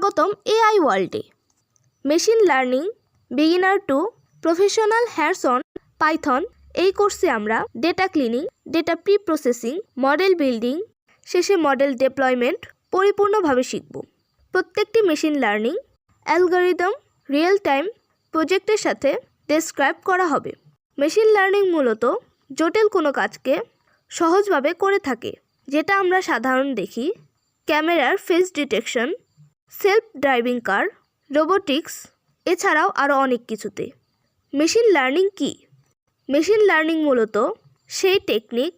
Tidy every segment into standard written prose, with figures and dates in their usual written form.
স্বাগতম এআই ওয়ার্ল্ডে। Machine learning beginner two professional hands on Python এই কোর্সে আমরা data cleaning, data pre processing, model building, শেষে মডেল ডেপ্লয়মেন্ট পরিপূর্ণভাবে শিখব। প্রত্যেকটি machine learning algorithm real time প্রজেক্টের সাথে ডেসক্রাইব করা হবে। মেশিন লার্নিং মূলত জটিল কোনো কাজকে সহজভাবে করে থাকে, যেটা আমরা সাধারণ দেখি ক্যামেরার ফেস ডিটেকশন, সেলফ ড্রাইভিং কার, রোবোটিক্স, এছাড়াও আরও অনেক কিছুতে। মেশিন লার্নিং কি? মেশিন লার্নিং মূলত সেই টেকনিক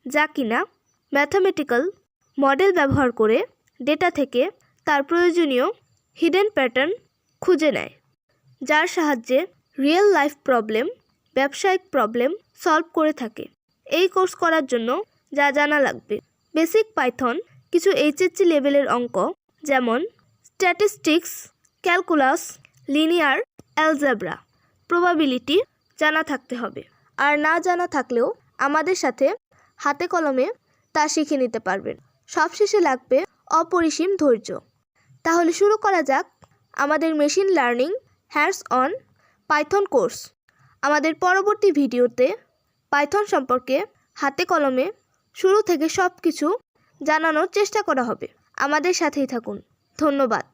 যা কিনা ম্যাথামেটিক্যাল মডেল ব্যবহার করে ডেটা থেকে তার প্রয়োজনীয় হিডেন প্যাটার্ন খুঁজে নেয়, যার সাহায্যে রিয়েল লাইফ প্রবলেম, ব্যবসায়িক প্রবলেম সলভ করে থাকে। এই কোর্স করার জন্য যা জানা লাগবে: বেসিক পাইথন, কিছু এইচএসসি লেভেলের অঙ্ক যেমন statistics, calculus, linear algebra, probability জানা থাকতে হবে। আর না জানা থাকলেও আমাদের সাথে হাতে কলমে তা শিখে নিতে পারবেন। সবশেষে লাগবে অপরিসীম ধৈর্য। তাহলে শুরু করা যাক আমাদের machine learning hands on Python course. আমাদের পরবর্তী ভিডিওতে পাইথন সম্পর্কে হাতে কলমে শুরু থেকে সব কিছু জানানোর চেষ্টা করা হবে। আমাদের সাথেই থাকুন। ধন্যবাদ।